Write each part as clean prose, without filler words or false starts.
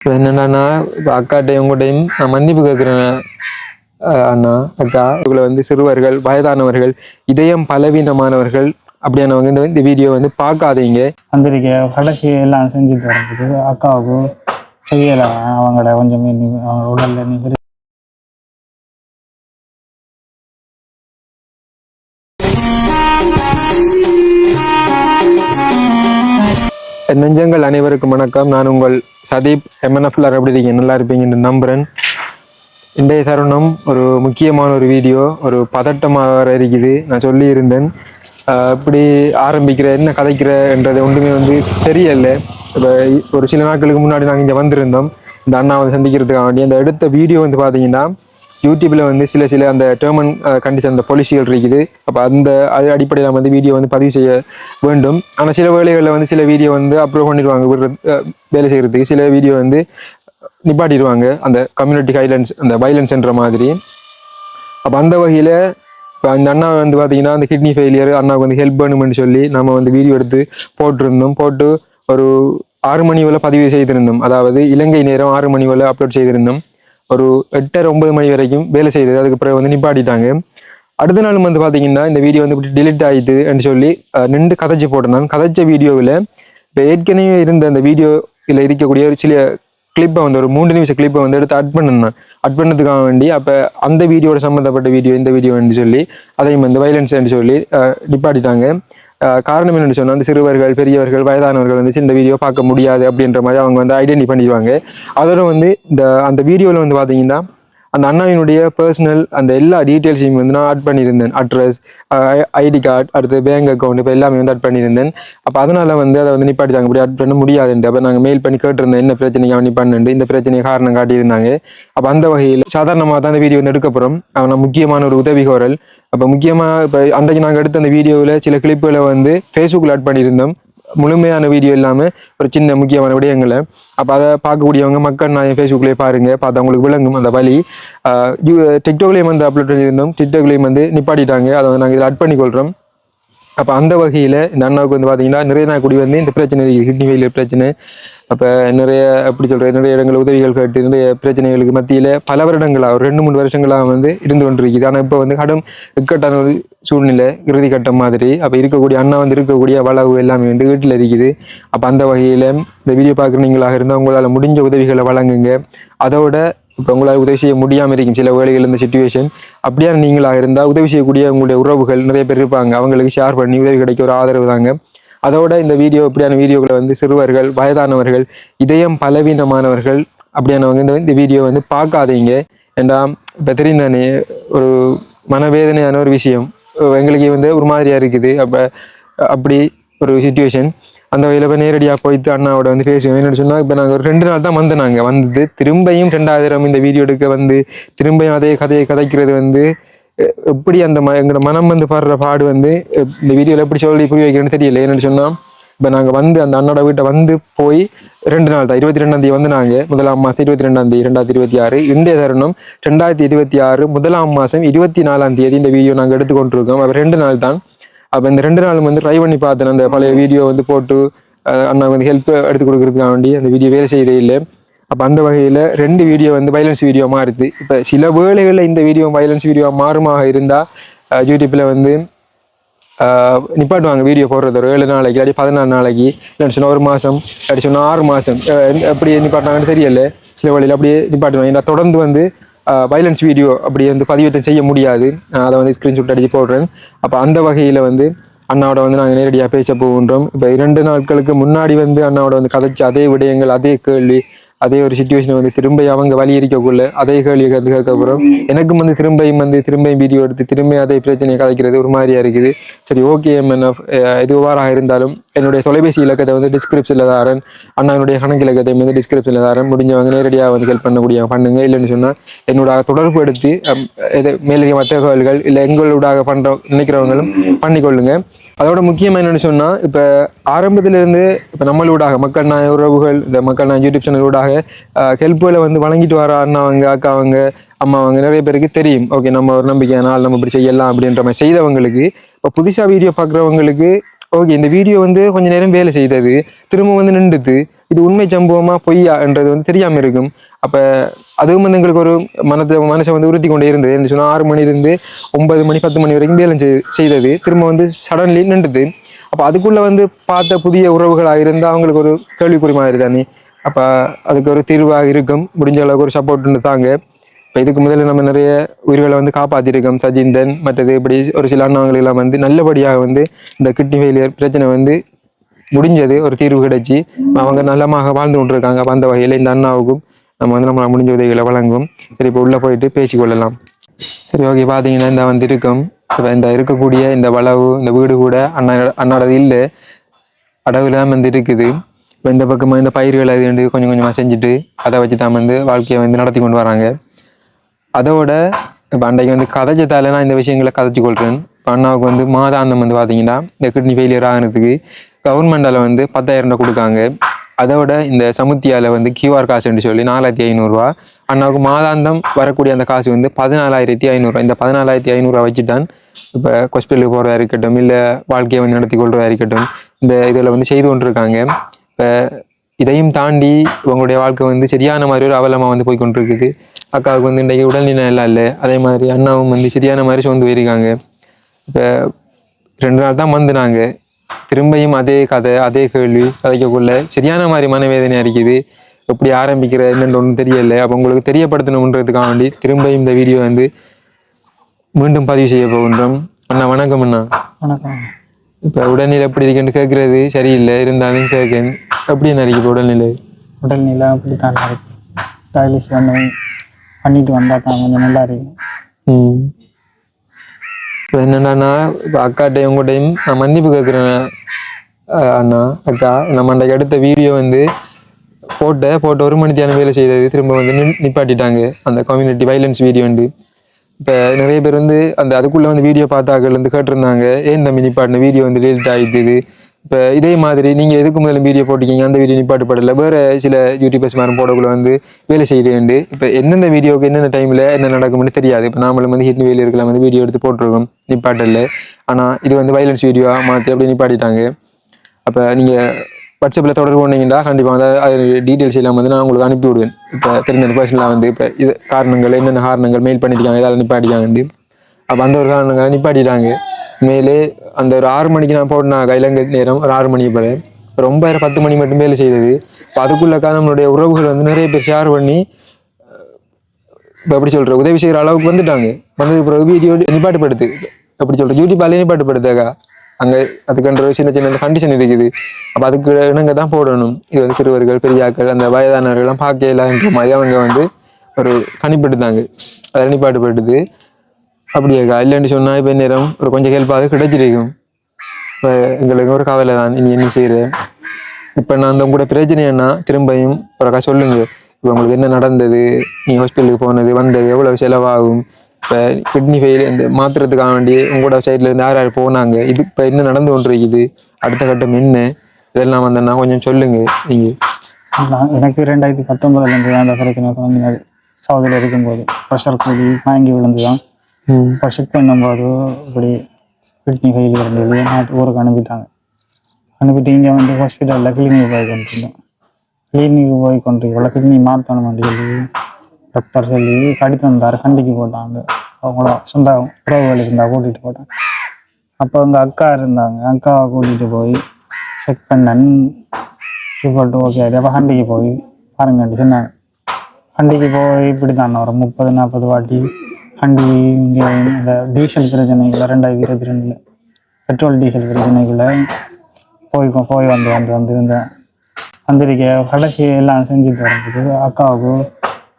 இப்போ என்னென்னா இப்போ அக்காட்டையும் உங்கள்கிட்டையும் நான் மன்னிப்பு கேட்குறேன். அண்ணா அக்கா இவங்களை வந்து சிறுவர்கள், வயதானவர்கள், இதயம் பலவீனமானவர்கள் அப்படியானவங்க இந்த வீடியோ வந்து பார்க்காதீங்க. வந்திருக்க கடைசி எல்லாம் செஞ்சு தரதுக்கு அக்காவுக்கு செய்யலை. அவங்களோட கொஞ்சம் அவங்க உடல்ல நெஞ்சங்கள் அனைவருக்கும் வணக்கம். நான் உங்கள் சதீப். எம்என்எஃப்ல எப்படி இருக்கீங்க? நல்லா இருப்பீங்கன்னு நம்புறேன். இன்றைய தருணம் ஒரு முக்கியமான ஒரு வீடியோ, ஒரு பதட்டமாக இருக்குது. நான் சொல்லி இருந்தேன் இப்படி ஆரம்பிக்கிற என்ன கதைக்கிறன்றது ஒன்றுமே வந்து தெரியல. இப்போ ஒரு சில நாட்களுக்கு முன்னாடி நாங்கள் இங்கே வந்திருந்தோம் இந்த அண்ணாவை சந்திக்கிறதுக்காக வேண்டி. அந்த எடுத்த வீடியோ வந்து பார்த்தீங்கன்னா யூடியூப்ல வந்து சில அந்த டேர்ம் அண்ட் கண்டிஷன் அந்த பாலிசிகள் இருக்குது. அப்போ அது அடிப்படையில் வந்து வீடியோ வந்து பதிவு செய்ய வேண்டும். ஆனால் சில வேலைகளில் வந்து சில வீடியோ வந்து அப்ரூவ் பண்ணிடுவாங்க வேலை செய்யறதுக்கு, சில வீடியோ வந்து நிப்பாட்டிடுவாங்க அந்த கம்யூனிட்டி கைட்லைன்ஸ், அந்த வைலன்ஸ்ன்ற மாதிரி. அப்போ அந்த வகையில் இப்போ அந்த அண்ணா வந்து பார்த்தீங்கன்னா அந்த கிட்னி ஃபெயிலியர் அண்ணாவுக்கு வந்து ஹெல்ப் பண்ணுமென்னு சொல்லி நம்ம வந்து வீடியோ எடுத்து போட்டு ஒரு 6 மணி போல பதிவு செய்திருந்தோம். அதாவது இலங்கை நேரம் 6 மணி போல அப்லோட் செய்திருந்தோம். ஒரு 8:30-9 மணி வரைக்கும் வேலை செய்தது. அதுக்கு பிறகு வந்து நிப்பாட்டிட்டாங்க. அடுத்த நாள் வந்து பார்த்தீங்கன்னா இந்த வீடியோ வந்து டிலீட் ஆயிடுதுன்னு சொல்லி நின்று கதைச்சு போட்டிருந்தாங்க. கதைச்ச வீடியோவில் இப்போ ஏற்கனவே இருந்த அந்த வீடியோவில் இருக்கக்கூடிய ஒரு சில கிளிப்பை வந்து ஒரு 3 நிமிஷ கிளிப்பை வந்து எடுத்து அட் பண்ணதுக்காக வேண்டி அப்போ அந்த வீடியோட சம்மந்தப்பட்ட வீடியோ இந்த வீடியோன்னு சொல்லி அதையும் வந்து வைலன்ஸ்ன்னு சொல்லி நிப்பாட்டிட்டாங்க. காரணம் என்னென்னு சொன்னால் அந்த சிறுவர்கள், பெரியவர்கள், வயதானவர்கள் வந்து இந்த வீடியோ பார்க்க முடியாது அப்படின்ற மாதிரி அவங்க வந்து ஐடென்டி பண்ணிடுவாங்க. அதோட வந்து அந்த வீடியோவில் வந்து பார்த்தீங்கன்னா அந்த அண்ணாவினுடைய பர்சனல் அந்த எல்லா டீட்டெயில்ஸையும் வந்து நான் ஆட் பண்ணியிருந்தேன். அட்ரஸ், ஐடி கார்டு, அடுத்து பேங்க் அக்கௌண்ட், இப்போ எல்லாமே வந்து ஆட் பண்ணியிருந்தேன். அப்போ அதனால வந்து அதை வந்து நிப்பாட்டிட்டாங்க. அப்படி ஆட் பண்ண முடியாதுன்ட்டு அப்போ நாங்கள் மெயில் பண்ணி கேட்டிருந்தேன் என்ன பிரச்சனைக்கு அவன் நிப்பாண்டு இந்த பிரச்சனையை காரணம் காட்டியிருந்தாங்க. அப்போ அந்த வகையில் சாதாரணமாக தான் அந்த வீடியோ வந்து எடுக்க போகிறோம். அவன் முக்கியமான ஒரு உதவி கோரல். அப்போ முக்கியமாக இப்போ அன்றைக்கு நாங்கள் எடுத்த அந்த வீடியோவில் சில கிளிப்புகளை வந்து ஃபேஸ்புக்கில் ஆட் பண்ணியிருந்தோம். முழுமையான வீடியோ இல்லாமல் ஒரு சின்ன முக்கியமான விடயங்களை. அப்போ அதை பார்க்கக்கூடியவங்க மக்கள் நான் ஃபேஸ்புக்லேயே பாருங்க, பார்த்து அவங்களுக்கு விளங்கும் அந்த வழி. டிக்டாக்லேயும் வந்து அப்லோட் பண்ணியிருந்தோம். டிக்டாக்லேயும் வந்து நிப்பாட்டிட்டாங்க. அதை வந்து நாங்கள் இதில் ஆட் பண்ணிக்கொள்கிறோம். அப்போ அந்த வகையில் இந்த அண்ணாவுக்கு வந்து பார்த்தீங்கன்னா நிறைய நாள் கூடி வந்து இந்த பிரச்சனை கிட்னி ஃபெயிலியர் பிரச்சனை. அப்போ நிறைய எப்படி சொல்கிறேன், நிறைய இடங்கள் உதவிகள் கேட்டு நிறைய பிரச்சனைகளுக்கு மத்தியில் பல வருடங்களாக ஒரு 2-3 வருஷங்களாக வந்து இருந்து கொண்டிருக்குது. ஆனால் இப்போ வந்து கடும் இக்கட்டான ஒரு சூழ்நிலை, இறுதி கட்டம் மாதிரி. அப்போ இருக்கக்கூடிய அண்ணா வந்து இருக்கக்கூடிய வளவு எல்லாமே வந்து வீட்டில் இருக்குது. அப்போ அந்த வகையில் இந்த வீடியோ பார்க்குறீங்களாக இருந்தால் உங்களால் முடிஞ்ச உதவிகளை வழங்குங்க. அதோட இப்போ உங்களால் உதவி செய்ய முடியாமல் இருக்கும் சில வேலைகள் இந்த சிச்சுவேஷன். அப்படியான நீங்களாக இருந்தால் உதவி செய்யக்கூடிய உங்களுடைய உறவுகள் நிறைய பேர் இருப்பாங்க, அவங்களுக்கு ஷேர் பண்ணி உதவி கிடைக்க ஒரு ஆதரவு தாங்க. அதோட இந்த வீடியோ இப்படியான வீடியோக்களை வந்து சிறுவர்கள், வயதானவர்கள், இதயம் பலவீனமானவர்கள் அப்படியானவங்க இந்த வீடியோ வந்து பார்க்காதீங்க. ஏன்னா இப்போ தெரிந்தானே ஒரு மனவேதனையான ஒரு விஷயம் எங்களுக்கு வந்து ஒரு மாதிரியா இருக்குது. அப்படி ஒரு சிச்சுவேஷன். அந்த வகையில் இப்போ நேரடியாக போயிட்டு அண்ணாவோட வந்து பேசுவோம். என்னென்னு சொன்னால் இப்போ நாங்கள் ஒரு 2 நாள் தான் வந்து திரும்பியும் 2000 இந்த வீடியோ எடுக்க வந்து திரும்பியும் அதே கதையை கதைக்கிறது வந்து எப்படி அந்த எங்களோட மனம் வந்து பாடுற பாடு வந்து இந்த வீடியோவில் எப்படி சொல்லி புரிய வைக்கிறேன்னு தெரியல. என்னென்னு சொன்னால் இப்போ நாங்கள் வந்து அந்த அண்ணோட வீட்டை வந்து போய் 2 நாள் தான். 22ஆம் தேதி வந்து நாங்கள் 1ஆம் மாதம் 22ஆம் தேதி 2026 இந்திய தருணம் 2026 1ஆம் மாதம் 24ஆம் தேதி இந்த வீடியோ நாங்கள் எடுத்துக்கொண்டிருக்கோம். அப்போ 2 நாள் தான். அப்போ இந்த 2 நாளும் வந்து ட்ரை பண்ணி பார்த்தேன். அந்த பழைய வீடியோ வந்து போட்டு அண்ணா வந்து ஹெல்ப் எடுத்து கொடுக்குறதுக்காக வேண்டி அந்த வீடியோ வேலை செய்யறே இல்லை. அப்போ அந்த வகையில் 2 வீடியோ வந்து வைலன்ஸ் வீடியோ மாறுது. இப்போ சில வேளைகளில் இந்த வீடியோ வைலன்ஸ் வீடியோ மாறுமாக இருந்தால் யூடியூப்பில் வந்து நிப்பாட்டுவாங்க வீடியோ போடுறது. ஒரு 7 நாளைக்கு இல்லாட்டி 14 நாளைக்கு இல்லைன்னு சொன்னால் 1 மாதம் இல்லாட்டி சொன்னால் 6 மாதம் எப்படி நிப்பாட்டினாங்கன்னு தெரியல. சில வழியில் அப்படியே நிப்பாட்டுவாங்க. ஏன்னா தொடர்ந்து வந்து வைலன்ஸ் வீடியோ அப்படி வந்து பதிவேற்றம் செய்ய முடியாது. அதை வந்து ஸ்க்ரீன்ஷாட் அடித்து போடுறேன். அப்போ அந்த வகையில் வந்து அண்ணாவோட வந்து நாங்கள் நேரடியாக பேச போகின்றோம். இப்போ 2 நாட்களுக்கு முன்னாடி வந்து அண்ணாவோட வந்து கதைச்சு அதே விடயங்கள், அதே கேள்வி, அதே ஒரு சிச்சுவேஷன் வந்து திரும்ப அவங்க வழி இருக்கக்குள்ள அதே கேள்வி கேட்கப்போகிறோம். எனக்கும் வந்து திரும்பியும் வீடியோ எடுத்து திரும்ப அதே பிரச்சனையை கதைக்கிறது ஒரு மாதிரியா இருக்குது. சரி, ஓகே எம்என்எஃப் எதுவாறாக இருந்தாலும் என்னுடைய தொலைபேசி இலக்கத்தை வந்து டிஸ்கிரிப்ஷனில் தாரேன். அண்ணாவுடைய கணக்கு இலக்கத்தை வந்து டிஸ்கிரிப்ஷனில் தாரேன். முடிஞ்சவங்க நேரடியாக வந்து ஹெல்ப் பண்ணக்கூடிய பண்ணுங்க. இல்லைன்னு சொன்னால் என்னோட தொடர்பு எடுத்து மேலதிக மற்ற தகவல்கள் இல்லை எங்களோடாக நினைக்கிறவங்களும் பண்ணிக்கொள்ளுங்க. அதோட முக்கியமாக என்னென்னு சொன்னால் இப்போ ஆரம்பத்திலிருந்து இப்போ நம்மளூடாக மக்கள் நாய உறவுகள், இந்த மக்கள் நாய யூடியூப் சேனலூடாக ஹெல்ப்புகளை வந்து வழங்கிட்டு வர அண்ணாவங்க, அக்காவங்க, அம்மாவங்க நிறைய பேருக்கு தெரியும். ஓகே, நம்ம ஒரு நம்பிக்கையானால் நம்ம இப்படி செய்யலாம் அப்படின்ற மாதிரி செய்தவங்களுக்கு இப்போ புதுசாக வீடியோ பார்க்குறவங்களுக்கு ஓகே இந்த வீடியோ வந்து கொஞ்சம் நேரம் வேலை செய்தது திரும்ப வந்து நின்றுது இது உண்மை சம்பவமா பொய்யா என்றது வந்து தெரியாம இருக்கும். அப்ப அதுவும் வந்து எங்களுக்கு ஒரு மனசை வந்து உறுத்தி கொண்டே இருந்தது. என்ன சொன்னா 6 மணி இருந்து 9 மணி 10 மணி வரைக்கும் வேலை செய்தது திரும்ப வந்து சடன்லி நின்றுது. அப்ப அதுக்குள்ள வந்து பார்த்த புதிய உறவுகளாக இருந்து அவங்களுக்கு ஒரு கேள்விக்குறி மாதிரி தானே. அப்ப அதுக்கு ஒரு தீர்வாக இருக்கும், முடிஞ்ச அளவுக்கு ஒரு சப்போர்ட் தாங்க. இப்போ இதுக்கு முதல்ல நம்ம நிறைய உயிர்களை வந்து காப்பாற்றிருக்கோம். சஜிந்தன் மற்றது இப்படி ஒரு சில அண்ணாங்கள் எல்லாம் வந்து நல்லபடியாக வந்து இந்த கிட்னி ஃபெயிலியர் பிரச்சனை வந்து முடிஞ்சது, ஒரு தீர்வு கிடைச்சி அவங்க நல்லமாக வாழ்ந்து கொண்டிருக்காங்க. அந்த வகையில் இந்த அண்ணாவுக்கும் நம்ம வந்து நம்ம முடிஞ்ச உதவிகளை வழங்கும். சரி, இப்போ உள்ள போயிட்டு பேசிக்கொள்ளலாம். சரி, ஓகே. பார்த்தீங்கன்னா இந்த வந்து இருக்கும் இப்போ இந்த இருக்கக்கூடிய இந்த வளவு இந்த வீடு கூட அண்ணாடது இல்லை, அடவுல தான் வந்து இருக்குது. இப்போ இந்த பக்கமாக இந்த பயிர்களை வந்து கொஞ்சம் கொஞ்சமாக செஞ்சுட்டு அதை வச்சு தான் வந்து வாழ்க்கையை வந்து நடத்தி கொண்டு வராங்க. அதோட இப்போ அன்றைக்கு வந்து கதைச்சதால நான் இந்த விஷயங்களை கதைச்சு கொள்றேன். இப்போ அண்ணாவுக்கு வந்து மாதாந்தம் வந்து பார்த்தீங்கன்னா இந்த கிட்னி ஃபெயிலியர் ஆகிறதுக்கு கவர்மெண்டால் வந்து 10,000 கொடுக்காங்க. அதோட இந்த சமுத்தியால் வந்து QR காசுன்னு சொல்லி 4,500 அண்ணாவுக்கு மாதாந்தம் வரக்கூடிய அந்த காசு வந்து 14,500. இந்த 14,500 வச்சு தான் இப்போ ஹாஸ்பிட்டலுக்கு போகிறதா இருக்கட்டும், இல்லை வாழ்க்கையை வந்து நடத்தி கொள்றதா இருக்கட்டும், இந்த இதில் வந்து செய்து கொண்டிருக்காங்க. இப்போ இதையும் தாண்டி உங்களுடைய வாழ்க்கை வந்து சரியான மாதிரி ஒரு அவலமாக வந்து போய் கொண்டிருக்குது. அக்காவுக்கு வந்து இன்றைக்கு உடல்நிலை எல்லாம் இல்லை, அதே மாதிரி அண்ணாவும் வந்து சரியான மாதிரி சொந்து போயிருக்காங்க. இப்போ 2 நாள் தான் வந்துனாங்க, திரும்பியும் அதே கதை அதே கேள்வி கதைக்கக்குள்ள சரியான மாதிரி மனவேதனையாக இருக்குது. எப்படி ஆரம்பிக்கிற என்னென்னு ஒன்றும் தெரியலை. அப்போ உங்களுக்கு தெரியப்படுத்தணுன்றதுக்காக வேண்டி திரும்பியும் இந்த வீடியோ வந்து மீண்டும் பதிவு செய்ய போகின்றோம். அண்ணா வணக்கம். அண்ணா வணக்கம். இப்போ உடல்நிலை எப்படி இருக்குன்னு கேட்குறது சரியில்லை, இருந்தாலும் கேட்கேன். எப்படி என்ன இருக்கு இப்போ உடல்நிலை? உடல்நிலை அப்படி தான் இருக்கு. டயாலிசிஸ் பண்ணிட்டு வந்தா தான் கொஞ்சம் நல்லா இருக்கு. இப்போ என்னென்னா இப்போ அக்காட்டையும் உங்கள்கிட்டையும் நான் மன்னிப்பு கேட்குறேன். அண்ணா அக்கா, நம்ம அன்றைக்கு எடுத்த வீடியோ வந்து போட்ட 1 மணி தேவை வேலை செய்தது திரும்ப வந்து நிப்பாட்டிட்டாங்க. அந்த கம்யூனிட்டி வைலன்ஸ் வீடியோ வந்து இப்போ நிறைய பேர் வந்து அதுக்குள்ளே வந்து வீடியோ பார்த்தாக்கள் வந்து கேட்டிருந்தாங்க, ஏன் தம்பி நிப்பாட்டின வீடியோ வந்து டெலிட் ஆகிடுது. இப்போ இதே மாதிரி நீங்கள் எதுக்கு முதல்ல வீடியோ போட்டிருக்கீங்க, அந்த வீடியோ நிப்பாட்டுப்படலை, வேறு சில யூடியூபர்ஸ் மாதிரி போடக்குள்ள வந்து வேலை செய்யுது. இப்போ எந்தெந்த வீடியோக்கு என்னென்ன டைமில் என்ன நடக்கும்னு தெரியாது. இப்போ நாமளும் வந்து ஹிட்னி வேலை இருக்கலாம் வந்து வீடியோ எடுத்து போட்டிருக்கோம், நிப்பாட்டல. ஆனால் இது வந்து வைலன்ஸ் வீடியோவாக மாற்றி அப்படி நிப்பாட்டிட்டாங்க. அப்போ நீங்கள் வாட்ஸ்அப்பில் தொடர்பு கொண்டீங்கன்னா கண்டிப்பாக அது டீட்டெயில்ஸ் எல்லாம் வந்து நான் உங்களுக்கு அனுப்பி விடுவேன். இப்போ தெரிஞ்ச பர்சனலாக வந்து இப்போ இது காரணங்கள் என்னென்ன காரணங்கள் மெயில் பண்ணியிருக்காங்க, இதால் நிப்பாட்டிக்காங்கண்டு. அப்போ அந்த ஒரு காரணங்கள் நிப்பாட்டிட்டாங்க. மேலே அந்த ஒரு 6 மணிக்கு நான் போட்டேன் இலங்கை நேரம், ஒரு 6 மணிக்கு பிறகு ரொம்ப 10 மணி மட்டும் வேலை செய்தது. இப்போ அதுக்குள்ளக்கா நம்மளுடைய உறவுகள் வந்து நிறைய பேர் ஷேர் பண்ணி இப்போ எப்படி சொல்கிற உதவி செய்கிற அளவுக்கு வந்துட்டாங்க. வந்தது பிறகு வீடியோ நிப்பாட்டுப்படுத்து எப்படி சொல்கிற யூடியூப்பாலே நிப்பாட்டுப்படுத்தாக்கா. அங்கே அதுக்குன்ற சின்ன சின்ன கண்டிஷன் இருக்குது. அப்போ அதுக்கு இணங்க தான் போடணும். இது வந்து சிறுவர்கள் பெரியாக்கள் அந்த வயதானவர்கள்லாம் பார்க்கலான்ற மாதிரி அவங்க வந்து ஒரு கணிப்படுத்தாங்க, அதை நிப்பாட்டுப்படுது. அப்படியாக்கா, இல்லைன்னு சொன்னால் இப்போ நேரம் ஒரு கொஞ்சம் ஹெல்ப்பாக கிடைச்சிருக்கும். இப்போ எங்களுக்கு ஒரு கவலை தான், நீ என்ன செய்கிற. இப்போ நான் அந்த உங்களோட பிரச்சனை என்ன திரும்பியும் ஒருக்கா சொல்லுங்க. இப்போ உங்களுக்கு என்ன நடந்தது, நீங்கள் ஹாஸ்பிட்டலுக்கு போனது வந்தது எவ்வளோ செலவாகும், இப்போ கிட்னி ஃபெயில் இந்த மாற்றுறதுக்காக வேண்டி உங்களோட சைட்லேருந்து யார் யார் போனாங்க, இது இப்போ என்ன நடந்து கொண்டு இருக்குது, அடுத்த கட்டம் என்ன, இதெல்லாம் வந்தேன்னா கொஞ்சம் சொல்லுங்க. நீங்கள் எனக்கு 2019 அந்த பிரச்சனை வந்து சவுதியில் இருக்கும்போது ப்ரெஷர் கூடி வாங்கி விழுந்து தான் இப்போ செக் பண்ணும்போது இப்படி கிட்னி ஃபெயிலியர் சொல்லி ஊருக்கு அனுப்பிட்டு இங்கே வந்து ஹாஸ்பிட்டலில் கிளினிக் போய் கொண்டிருந்தோம். கிளினிக்கு போய் கொண்டிருக்கல கிட்னி மாற்றணும் சொல்லி டாக்டர் சொல்லி கடித்து வந்தார், கண்டிக்கு போட்டாங்க. அவங்களோட சொந்த உறவுகள் இருந்தால் கூட்டிகிட்டு போட்டாங்க. அப்போ எங்கள் அக்கா இருந்தாங்க, அக்காவை கூட்டிகிட்டு போய் செக் பண்ணேன். ரிப்போர்ட் ஓகே ஆகிட்டு அப்போ ஹண்டிக்கு போய் பாருங்கன்ட்டு சொன்னாங்க. ஹண்டிக்கு போய் இப்படி தானே ஒரு 30-40 வாட்டி ஹண்டி இங்கே இந்த டீசல் பிரச்சனைக்குள்ள 2022 பெட்ரோல் டீசல் பிரச்சனைக்குள்ள போய் வந்து இருந்தேன். வந்திருக்க கடைசி எல்லாம் செஞ்சுட்டு வரும்போது அக்காவுக்கு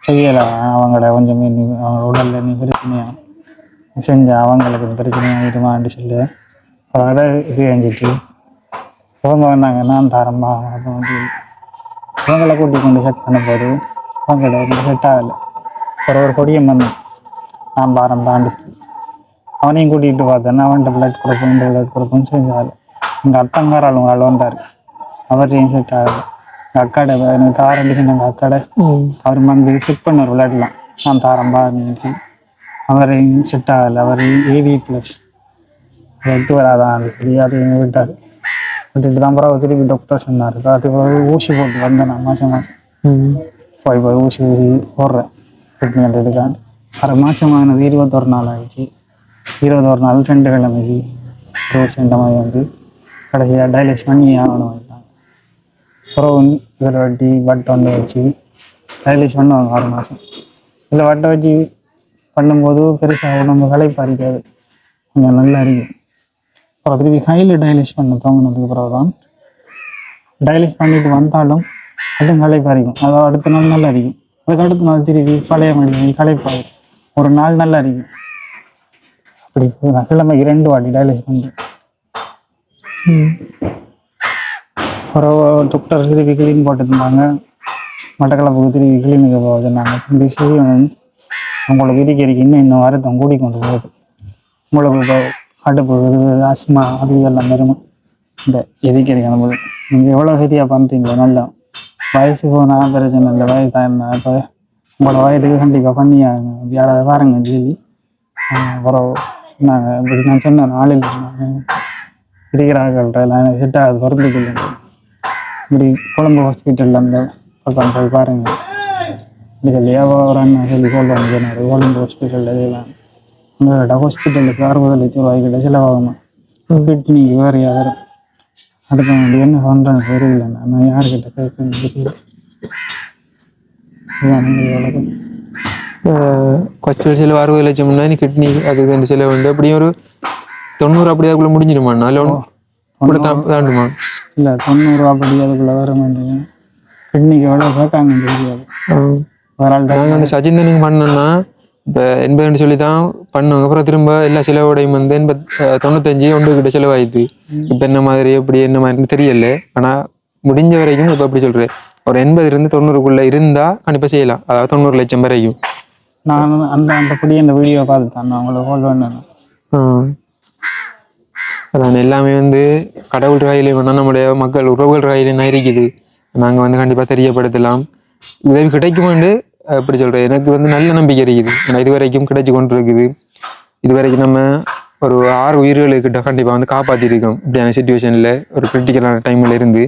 செய்யலை. அவங்கள கொஞ்சம் அவங்க உடலில் நீ பிரச்சனையாக செஞ்சேன், அவங்களுக்கு பிரச்சனையாக இருமான்னு சொல்லி அதை இது செஞ்சுட்டு அவங்க வந்தாங்க. நான் தரமா அப்போ வந்து அவங்கள கூட்டி கொண்டு செக் பண்ண போது அவங்கள வந்து செட் ஆகலை. ஒரு கொடியம் வந்தேன், நான் பாரம் தாண்டி சொல்லி அவனையும் கூட்டிகிட்டு பார்த்தேன். அவன்கிட்ட பிளட் கொடுப்போம் செஞ்சால் எங்கள் அத்தங்கார ஆள் வந்தார், அவரையும் செட் ஆகலை. எங்கள் அக்காடை எனக்கு தாரண்டிக்கு எங்கள் அக்காடை அவர் வந்து செக் பண்ணார் விளையாடலாம், நான் தாரம்பா நீக்கி அவரையும் செட் ஆகலை. அவர் AB+ எட்டு வராதான் சொல்லி அதையும் விட்டார். விட்டுட்டு தான் பிறகு திருப்பி டாக்டர் சொன்னார் அது ஊசி போட்டு வந்தேன் நான் மாதம் போய் ஊசி போடுறேன் ட்ரீட்மெண்ட் எடுக்கான் 6 மாதமானது 21 நாள் ஆகிடுச்சு 21 நாள் 2 கிழமைக்கு ரோஸ் இந்த மாதிரி வந்து கடைசியாக டயலிஸ் பண்ணி ஆகணும் அப்புறம் இதில் வட்டி வட்டை வந்து வச்சு டயலிஸ் பண்ணுவாங்க 6 மாதம் இதில் வட்டை வச்சு பண்ணும்போது பெருசாக உடம்பு களைப்பாரிக்காது கொஞ்சம் நல்லா இருக்கும் அப்புறம் திருப்பி கையில் டயலிஸ் பண்ண தோங்கினதுக்கு பிறகு தான் டயலிஸ் பண்ணிட்டு வந்தாலும் அதுவும் களைப்பாரிக்கும் அதாவது அடுத்த நாள் நல்லா இருக்கும் அதுக்கு அடுத்த நாள் திருப்பி பழைய மணி களைப்பாரு ஒரு நாள் நல்லா இருக்கும் அப்படி நான் கிழமைக்கு 2 வாட்டி டயலிஸ் பண்ணுறேன் அப்புறம் டாக்டர் திருப்பி கிளீன் போட்டுருந்தாங்க மட்டக்களப்புக்கு திருப்பி கிளீனுக்கு போகுது நாங்கள் இப்படி செய்யணும் உங்களுக்கு இருக்கிறதுக்கு இன்னும் வருத்தம் கூடி கொண்டு போகுது உங்களுக்கு இப்போ கடுப்பு அஸ்மா அது இதெல்லாம் வருமா இந்த எதிர்க்கிறீங்க நம்மளுக்கு நீங்கள் எவ்வளோ ஹெதியாக பண்ணுறீங்களோ நல்லா வயசு போனால் பிரச்சனை இல்லை வயசு தான் இப்போ உங்களோட வயதுக்கு கண்டிப்பாக பண்ணியாங்க யாராவது பாருங்க டெய்லி அப்புறம் நாங்கள் இப்படி நான் சொன்னேன் நாளில் இருக்கிறார்கள்ட்ட எல்லாம் எனக்கு செட் ஆகுது பொறுத்துக்கல இப்படி கொழம்பு ஹாஸ்பிட்டலில் அந்த பக்கம் போய் பாருங்கள் இதுலையே ஒரு அண்ணன் சொல்லி சொல்லுவாங்க சொன்னார் கொழம்பு ஹாஸ்பிட்டலில் இதெல்லாம் உங்களோட ஹாஸ்பிட்டலுக்கு 60 லட்சம் ரூபாய்க்கிட்ட செலவாகுமா கிட்னி வேறு யாரும் அதுக்கு வேண்டி என்ன பண்ணுறேன்னு தெரியல நான் யாருக்கிட்ட கேட்கணும் தெரியல ஹாஸ்பிட்டல் செலவு 60 லட்சம்னா நீ கிட்னி அது ரெண்டு செலவு வந்து அப்படியும் ஒரு 90 அப்படி அதுக்குள்ள முடிஞ்சிடுமா இல்லை தாண்டுமா இல்லை 90 அப்படி அதுக்குள்ள வர மாட்டேங்க கிட்னிக்கு எவ்வளோ கேட்காங்கன்னு தெரியாது நாங்கள் அந்த சஜிந்தனிங் பண்ணோம்னா இப்போ 80 சொல்லி தான் பண்ணுவாங்க அப்புறம் திரும்ப எல்லா செலவோடையும் வந்து 95 ஒன்று செலவாயிடுது இப்போ என்ன மாதிரி எப்படி என்ன மாதிரின்னு தெரியல ஆனால் முடிஞ்ச வரைக்கும் இப்போ அப்படி சொல்கிறேன் ஒரு 80 90 இருந்தா கண்டிப்பாக செய்யலாம் அதாவது 90 லட்சம் வரைக்கும் நான் அந்தபடி அந்த வீடியோ பார்த்து தான் அவங்கள ஹோல்ட் பண்ணேன் அதான் எல்லாமே வந்து கடவுள் ராயிலே வேணா நம்முடைய மக்கள் உறவுகள் ராயிலே தான் இருக்குது நாங்கள் வந்து கண்டிப்பாக தெரியப்படுத்தலாம் உதவி கிடைக்குமாண்டு அப்படி சொல்கிறேன் எனக்கு வந்து நல்ல நம்பிக்கை இருக்குது ஏன்னா இது வரைக்கும் கிடைச்சி கொண்டு இருக்குது இது வரைக்கும் நம்ம ஒரு 6 உயிர்களுக்கிட்ட கண்டிப்பாக வந்து காப்பாற்றிருக்கோம் இப்படியான சுச்சுவேஷனில் ஒரு கிரிட்டிக்கலான டைமில் இருந்து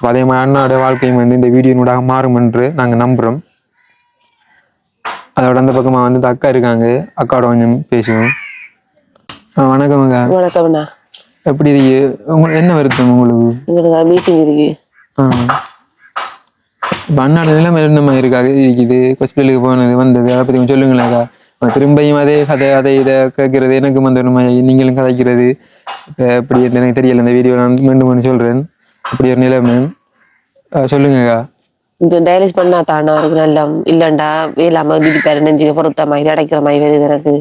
அதே மாதிரி அண்ணாவோட வாழ்க்கையும் வந்து இந்த வீடியோனூடாக மாறும் என்று நாங்கள் நம்புகிறோம் அதோட அந்த பக்கமாக வந்து அக்கா இருக்காங்க அக்காவோட கொஞ்சம் பேசுவோம் வணக்கம்ங்க வணக்கம்ண்ணா எப்படி இருக்கு உங்களுக்கு என்ன வருத்தம் உங்களுக்கு மீசிங் இருக்கு இப்போ அண்ணாட நிலைமை என்ன மாதிரி இருக்காது இருக்குது ஹாஸ்பிட்டலுக்கு போனது வந்தது அதை பற்றி சொல்லுங்களேக்கா திரும்பியும் அதே கதை அதை இதை கேட்கறது எனக்கு வந்து நீங்களும் கதைக்கிறது இப்போ எப்படி எனக்கு தெரியல இந்த வீடியோ நான் மீண்டும் சொல்கிறேன் அப்படி ஒரு நிலைமை சொல்லுங்கக்கா இப்போ டயலிஸ் பண்ணா தானா இருக்கு நல்லா இல்லைண்டா வேலாம திரிப்பாரு நெஞ்சுக்கு பொருத்த மாதிரி அடைக்கிற மாதிரி வருது எனக்கு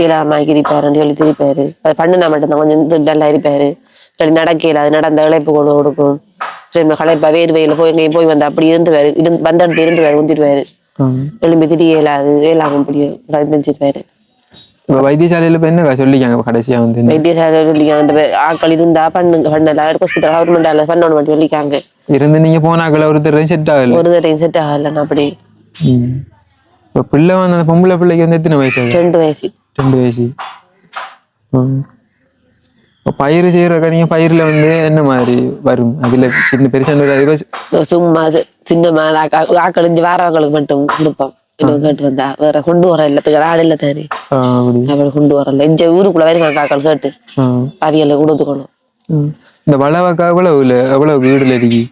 வேலாம கிரிப்பாருன்னு சொல்லி திரிப்பாரு அது பண்ணுனா மட்டும்தான் கொஞ்சம் நல்லா இருப்பாரு சரி நடக்கல அது நடந்த இழைப்பு கொண்டு கொடுக்கும் சரி களைப்பா வேர்வையில போய் எங்கேயும் போய் வந்தா அப்படி இருந்துவாரு வந்த இடத்துல இருந்துவாரு உந்திருவாரு எலும்பி திரியலாது வேலாம அப்படி நினைச்சிருவாரு வைத்தியசாலையில இப்ப என்னக்கா சொல்லிக்காங்க கடைசியா வந்து வைத்தியசாலையில சொல்லிக்காங்க இந்த ஆட்கள் இருந்தா பண்ணுங்க பண்ணல ஹாஸ்பிட்டல் கவர்மெண்டால பண்ணணும் மட்டும் சொல்லிக்காங்க இருந்து நீங்க போனாக்கள் ஒருத்தரையும் செட் ஆகல அப்படி இப்ப பிள்ளை வந்து அந்த பொம்பளை பிள்ளைக்கு வந்து எத்தனை வயசு 2 வயசு பயிர் செய்யறக்கா நீங்க பயிர்ல வந்து என்ன மாதிரி வரும் அதுல சின்ன பெருசா சும்மா சின்ன ஆக்களிஞ்சு வாரவங்களுக்கு மட்டும் கொடுப்போம் கேட்டு வந்தா வேற கொண்டு வர இல்லத்துக்கு ஆடு இல்ல தானே அப்படி கொண்டு வரல இந்த ஊருக்குள்ள வரைக்கும் காக்கள் கேட்டு அவியல கொடுத்துக்கணும் இந்த வளவக்கா எவ்வளவு வீடுல இருக்கு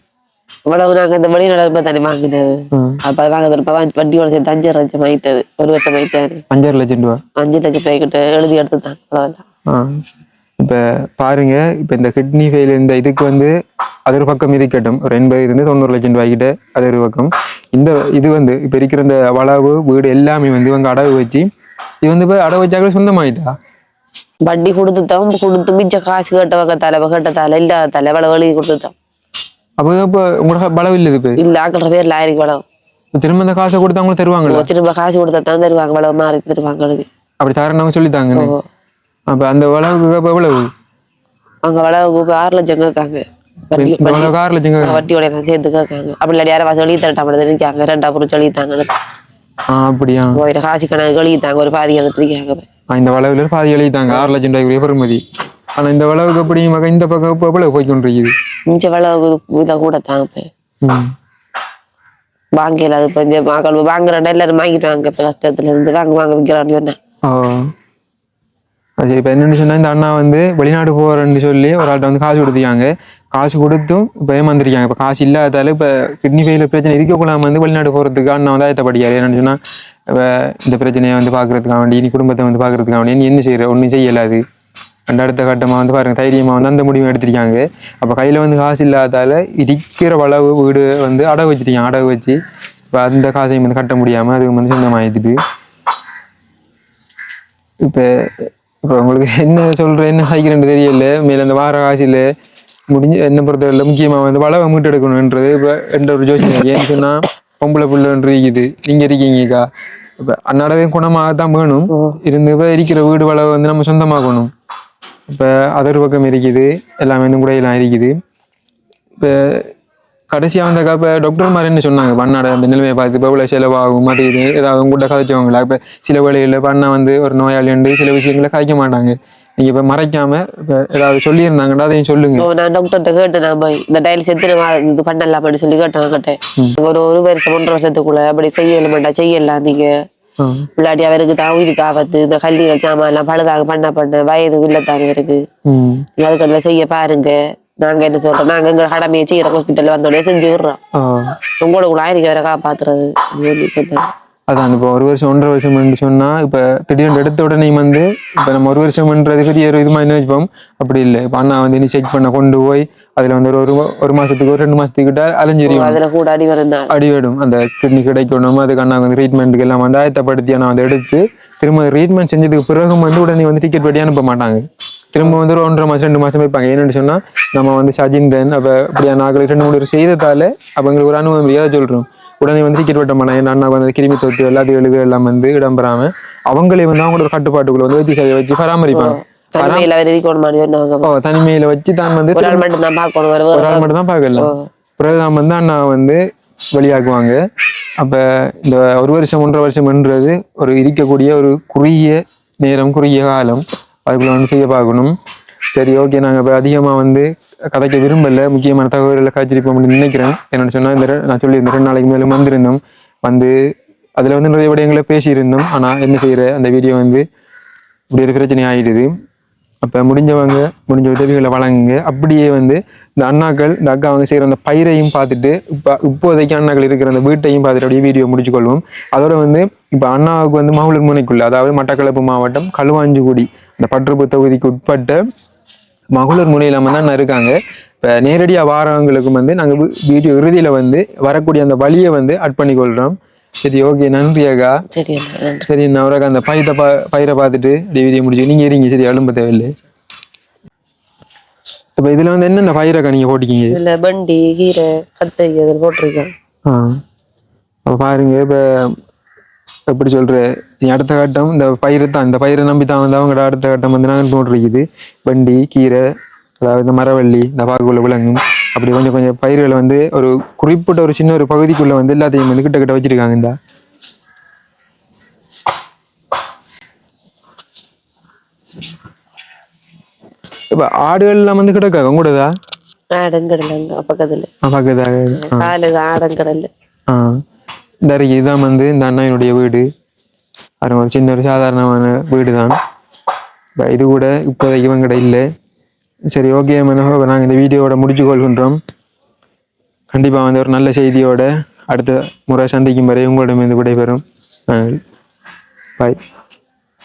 இவ்வளவு நாங்க இந்த வெளிநாடு தானே வாங்கினது அப்ப வாங்குறது வண்டியோட சேர்த்து 5 லட்சம் ஆயிட்டது ஒரு வருஷம் ஆயிட்டாரு 5 லட்சம் ரூபா 5 லட்சம் ரூபாய் கிட்ட எழுதி எடுத்துட்டாங்க அவ்வளவுதான் இப்ப பாருங்க இப்ப இந்த கிட்னி ஃபெயில் இந்த இதுக்கு வந்து அது ஒரு பக்கம் இருக்கட்டும் ஒரு 80 90 லட்சம் ரூபாய்கிட்ட அது ஒரு பக்கம் இந்த இது வந்து இப்ப இருக்கிற இந்த வளவு வீடு எல்லாமே வந்து இவங்க அடவு வச்சு இது வந்து இப்ப அடவு வச்சாக்க சொந்தமாயிட்டா வட்டி கொடுத்து மிச்ச காசு கேட்டவங்க கேட்டதால இல்லாத வளவு எழுதி கொடுத்துட்டோம் அப்ப இப்ப உங்களுக்கு வளவு இல்லது இப்ப இல்ல ஆக்கிற பேர்ல ஆயிரம் வளவு திரும்ப இந்த காசை கொடுத்து அவங்களும் தருவாங்களா திரும்ப காசு கொடுத்தா தான் தருவாங்க வளவு மாறி தருவாங்க அப்படி தரணும் சொல்லித்தாங்க அப்ப அந்த வளவுக்கு எவ்வளவு அங்க வளவுக்கு 6 லட்சம் கேட்காங்க வட்டியோட சேர்த்து கேட்காங்க அப்படி இல்லாட்டி யாரும் சொல்லி தரட்டாம இருக்காங்க 2 சொல்லித்தாங்க அப்படியா காசு கணக்கு எழுதித்தாங்க ஒரு பாதி எழுதிருக்காங்க இந்த வளவுல பாதி எழுதித்தாங்க 6 லட்சம் ரூபாய் பெறுமதி ஆனா இந்த வளவுக்கு எப்படி இந்த பக்கம் இப்போ எவ்வளவு போய்க்கொண்டிருக்குது. இங்க வளவு இதை கூட தான் இப்போ வாங்கல. அது இப்போ இந்த மக்கள் வாங்குறாண்டா எல்லாரும் வாங்கிட்டாங்க. இப்போ கஷ்டத்துல இருந்து வாங்க விற்கிறான்னு சொன்னேன். சரி, இப்போ என்னன்னு சொன்னா இந்த அண்ணா வந்து வெளிநாடு போறேன்னு சொல்லி ஒரு ஆள்கிட்ட வந்து காசு கொடுத்துருக்காங்க. காசு கொடுத்தும் இப்போ ஏமாந்துருக்காங்க. இப்போ காசு இல்லாதால இப்போ கிட்னி ஃபெயிலியர் பிரச்சனை இருக்கக்கூடாம வந்து வெளிநாடு போறதுக்கு அண்ணா வந்து ஆயத்தப்படிக்காரு. என்னன்னு சொன்னா இந்த பிரச்சனையை வந்து பாக்குறதுக்காக வேண்டி இனி குடும்பத்தை வந்து பாக்குறதுக்காக வேண்டி நீ என்ன செய்யற ஒன்றும் செய்யலாது. அடுத்த கட்டமா வந்து பாருங்க தைரியமா வந்து அந்த முடிவு எடுத்திருக்காங்க. அப்ப கையில வந்து காசு இல்லாதால இருக்கிற வளவு வீடு வந்து அடகு வச்சிருக்காங்க. அடகு வச்சு இப்ப அந்த காசையும் வந்து கட்ட முடியாம அது வந்து சொந்தமாயிடுது. இப்ப இப்ப உங்களுக்கு என்ன சொல்ற என்ன சாய்க்கிறேன்னு தெரியல. மேல அந்த வார காசில முடிஞ்சு என்ன பொறுத்தவரை முக்கியமா வந்து வளவை மீட்டு எடுக்கணும்ன்றது இப்ப எந்த ஒரு யோசனை. ஏன்னு சொன்னா பொம்பளை புள்ளன்று இருக்குது. நீங்க இருக்கீங்கக்கா இப்ப அன்னாடவே குணமாகத்தான் வேணும். இருந்து இப்ப இருக்கிற வீடு வளவை வந்து நம்ம சொந்தமாக்கணும். இப்போ அதர் பக்கம் இருக்குது. எல்லாமே வந்து முறையெல்லாம் இருக்குது. இப்போ கடைசியாக வந்தாக்கா இப்போ டாக்டர் மாதிரி என்ன சொன்னாங்க பண்ணாட அந்த நிலைமையை பார்த்து இப்போ இவ்வளோ செலவாகும் அது இது ஏதாவது உங்கள்கிட்ட கதைச்சவங்களா. இப்போ சில வேலைகளில் பண்ண வந்து ஒரு நோயாளி உண்டு சில விஷயங்களை கதைக்க மாட்டாங்க. நீங்க இப்ப மறைக்காம இப்ப ஏதாவது சொல்லியிருந்தாங்கடா அதையும் சொல்லுங்க. நான் டாக்டர்கிட்ட கேட்டேன். நான் போய் இந்த டைல்ஸ் எத்தனை இது பண்ணலாம் அப்படின்னு சொல்லி கேட்டேன். ஒரு வருஷம் 1.5 வருஷத்துக்குள்ள அப்படி செய்யலாம் நீங்க இல்லாட்டி அவருக்கு தான் உயிருக்கு ஆபத்து. இந்த கல்விகள் சாமான் எல்லாம் பழுதாக பண்ண வயது இல்லத்தாங்க இருக்கு. அதுக்கு செய்ய பாருங்க. நாங்க என்ன சொல்றோம், நாங்க எங்க கடமையை செய்யற ஹாஸ்பிட்டல் வந்தோடனே செஞ்சு விடுறோம். உங்களுக்கு ஆயிரம் வேற காப்பாத்துறது சொன்னாங்க. அதான் இப்போ 1 வருஷம் 1.5 வருஷம் சொன்னா இப்ப திடீர்னு எடுத்த உடனே வந்து இப்ப நம்ம 1 வருஷம்ன்றது பெரிய ஒரு இது மாதிரி நினைப்போம். அப்படி இல்லை. இப்ப அண்ணா வந்து நீ செக் பண்ண கொண்டு போய் அதுல வந்து ஒரு மாசத்துக்கு 2 மாசத்துக்கிட்ட அலைஞ்சிரியும். அதுல கூட அடிவடும் அந்த கிட்னி கிடைக்கணும். அதுக்கு அண்ணா வந்து ட்ரீட்மெண்ட்டுக்கு எல்லாம் வந்து ஆயத்தப்படுத்தி அண்ணா வந்து எடுத்து திரும்ப ட்ரீட்மெண்ட் செஞ்சதுக்கு பிறகும் வந்து உடனே வந்து டிக்கெட் வெட்டி அனுப்ப மாட்டாங்க. திரும்ப வந்து 1.5 மாசம் 2 மாசம் வைப்பாங்க. என்னன்னு சொன்னா நம்ம வந்து சஜிந்தன் அப்ப அப்படியா நாங்கள் 2-3 செய்ததால அப்ப எங்களுக்கு ஒரு அனுபவம் ஏதாவது சொல்றோம். உடனே வந்து டிக்கெட் வெட்ட மாட்டாங்க. என் அண்ணா வந்து கிருமி தொத்து எல்லாத்தையும் எல்லாம் வந்து இடம்பெறாம அவங்களே வந்து அவங்களோட கட்டுப்பாட்டுக்குள்ள வந்து வைத்தியசாலையை வச்சு பராமரிப்பாங்க. தனிமையில வச்சு தான் வந்து ஒரு ஆள் மட்டும் தான் பார்க்கலாம். பிறகுதான் வந்து அண்ணா வந்து வெளியாக்குவாங்க. அப்ப இந்த 1 வருஷம் 1.5 வருஷம்ன்றது ஒரு இருக்கக்கூடிய ஒரு குறுகிய நேரம் குறுகிய காலம். அதுக்குள்ள வந்து செய்ய பார்க்கணும். சரி, ஓகே. நாங்கள் இப்போ அதிகமாக வந்து கதைக்க விரும்பல. முக்கியமான தகவல்களை காய்ச்சிருப்போம் அப்படின்னு நினைக்கிறேன். என்னென்னு சொன்னால் நான் சொல்லியிருந்தேன் 2 நாளைக்கு மேலே வந்திருந்தோம். வந்து அதில் வந்து நிறைய விடயங்களை பேசியிருந்தோம். ஆனால் என்ன செய்கிற அந்த வீடியோ வந்து இப்படி ஒரு பிரச்சனை ஆகிடுது. அப்போ முடிஞ்ச உதவிகளை வழங்குங்க. அப்படியே வந்து இந்த அண்ணாக்கள் இந்த அக்கா அவங்க செய்கிற அந்த பயிரையும் பார்த்துட்டு இப்போதைக்கு அண்ணாக்கள் இருக்கிற அந்த வீட்டையும் பார்த்துட்டு அப்படியே வீடியோ முடிச்சுக்கொள்வோம். அதோட வந்து இப்போ அண்ணாவுக்கு வந்து மகளிர் முனைக்குள்ள அதாவது மட்டக்களப்பு மாவட்டம் களுவாஞ்சிக்குடி இந்த பற்றுப்பு தொகுதிக்கு உட்பட்ட மகளிர் முனையில தான் இருக்காங்க. இப்போ நேரடியாக வாரவங்களுக்கும் வந்து நாங்கள் வீடியோ இறுதியில் வந்து வரக்கூடிய அந்த வழியை வந்து அட் பண்ணிக்கொள்கிறோம். சரி, ஓகே. நன்றி அக்கா. சரி, நான் அவரக்கா அந்த பயிரை பார்த்துட்டு அப்படியே வீடியோ முடிச்சு நீங்கள் இருங்க. சரி, அலும்ப தேவையில்லை. இப்போ இதில் வந்து என்னென்ன பயிரக்கா நீங்கள் போட்டிருக்கீங்க? இதில் பண்டி கீரை கத்தரி அதில் போட்டிருக்கேன். அப்போ பாருங்க. இப்போ எப்படி சொல்ற நீ அடுத்த கட்டம் இந்த பயிரை தான் இந்த பயிரை நம்பி தான் வந்து அவங்களோட அடுத்த கட்டம் வந்து நாங்கள் போட்டிருக்குது. வண்டி கீரை அதாவது இந்த மரவள்ளி இந்த பாக்குள்ள விலங்கும் அப்படி கொஞ்சம் கொஞ்சம் பயிர்களை வந்து ஒரு குறிப்பிட்ட ஒரு சின்ன ஒரு பகுதிக்குள்ள வந்து எல்லாத்தையும் வந்து கிட்ட வச்சிருக்காங்க. இந்த இப்ப ஆடுகள் எல்லாம் வந்து கிடக்காங்க உங்களோடதா? இதுதான் வந்து இந்த அண்ணாவினுடைய வீடு. அது ஒரு சின்ன ஒரு சாதாரணமான வீடு தான். இது கூட இப்போதைக்கு இவங்கட இல்லை. சரி, ஓகே மனோக, நாங்கள் இந்த வீடியோவோட முடிச்சு கொள்கின்றோம். கண்டிப்பாக வந்து ஒரு நல்ல செய்தியோட அடுத்த முறை சந்திக்கும் வரை உங்களிடமிருந்து விடைபெறும். பாய்.